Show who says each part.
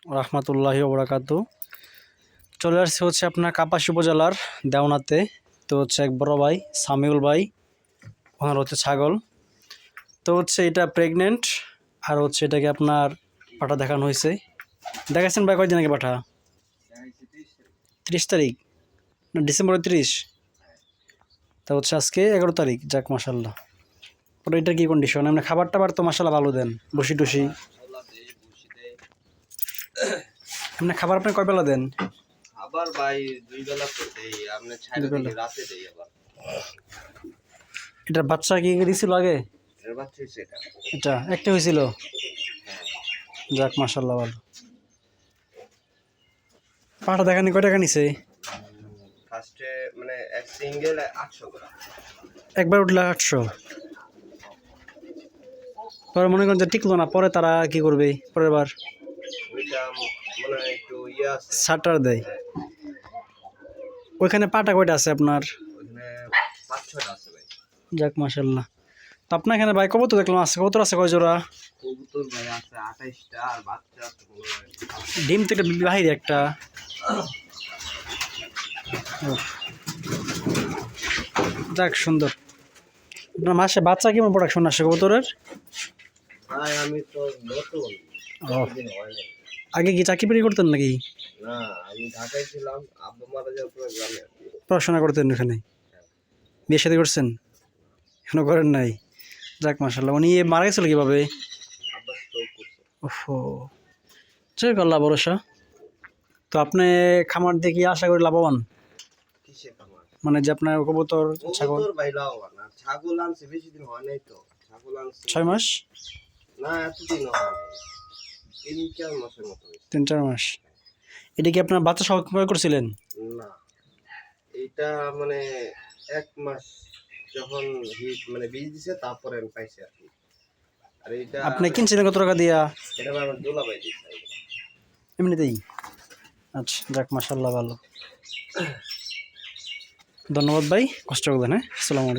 Speaker 1: রাহমাতুল্লাহি ওয়া বারাকাতু। চলে আসছে হচ্ছে আপনার কাপাসী উপজেলার দেওনাতে। তো হচ্ছে এক বড় ভাই সামিউল ভাই, ওনার হচ্ছে ছাগল। তো হচ্ছে এটা প্রেগনেন্ট, আর হচ্ছে এটাকে আপনার পাঠা দেখানো হয়েছে। দেখাচ্ছেন ভাই কয়দিন আগে পাঠা? 30 তারিখ না ডিসেম্বরের 30? তা হচ্ছে আজকে 11 তারিখ। যাক মাশাল্লাহ। পরে এটা কি কন্ডিশন? এমনি খাবার টাবার তো মাশাল্লাহ ভালো দেন, বসি টুসি। এমনি খাবার আপনি কয় বেলা দেন?
Speaker 2: আবার ভাই 2 বেলা তো দেই, আপনি ছাইড়া দিই রাতে দেই আবার।
Speaker 1: এটার বাচ্চা কি দিছিল আগে?
Speaker 2: এর বাচ্চা হইছে এটা।
Speaker 1: এটা একটা হয়েছিল? যাক মাশাল্লাহ ভালো। পাঠা দেখানি কয় টাকা নিছে?
Speaker 2: ফার্স্টে মানে এক সিঙ্গেল 800 গ্রাম।
Speaker 1: একবার উঠলে 800? পরে মনে করেন যে টিকলো না, পরে তারা কি করবে পরের বার?
Speaker 2: ওইটা মানে একটু ইয়ে আছে,
Speaker 1: সাটার দেয়। ওইখানে পাটা কয়টা আছে আপনার?
Speaker 2: ওখানে 5-6টা আছে ভাই।
Speaker 1: যাক মাশাল্লাহ। তো আপনার এখানে ভাই কবুতর দেখলাম আছে, কবুতর আছে কয় জোড়া?
Speaker 2: কবুতর ভাই আছে 28টা, আর বাচ্চা আছে
Speaker 1: ডিম তো একটা বাহিরে একটা। যাক সুন্দর। আপনার মাসে বাচ্চা কেমন প্রোডাকশন আসে কবুতরের?
Speaker 2: ভাই আমি তো নতুন, দিন হয় না।
Speaker 1: আগে কি চাকরি বাকরি করতেন নাকি?
Speaker 2: না, আমি ঢাকায় ছিলাম, আব্বা মারা যাওয়ার পরে গ্রামে।
Speaker 1: পড়াশোনা করতেন ওখানে? বিয়ে শাদী করছেন? এখনো করেন নাই? যাক মাশাল্লাহ। উনি মারা গেছিল কিভাবে?
Speaker 2: আব্বা স্ট্রোক করছে।
Speaker 1: ওহো, যাক আল্লাহ ভরসা। তো আপনি খামার দিয়ে কি আশা করি লাভবান?
Speaker 2: কিসের খামার?
Speaker 1: মানে যে আপনার কবুতর ছাগল?
Speaker 2: কবুতর ভাই লাভবান, আর ছাগল আনছে বেশি দিন হয় নাই তো। ছাগল আনছে
Speaker 1: 6 মাস?
Speaker 2: না, এতদিন হয় নাই, 3-4 মাসের মতো হয়েছে।
Speaker 1: 3-4 মাস। এটা কি আপনার বাচ্চা সহ ক্রয় করছিলেন?
Speaker 2: না, এটা মানে 1 মাস যখন হিট মানে বীজ দিছে তারপরে আমি পাইছি আর কি। আর এটা
Speaker 1: আপনি কিনছিলেন কত টাকা দিয়া?
Speaker 2: এটা আমার দুলাভাই দিছে।
Speaker 1: এমনিতেই? আচ্ছা, যাক মাশাল্লাহ ভালো। ধন্যবাদ ভাই, কষ্ট করবেন। হ্যাঁ, আসসালামু আলাইকুম।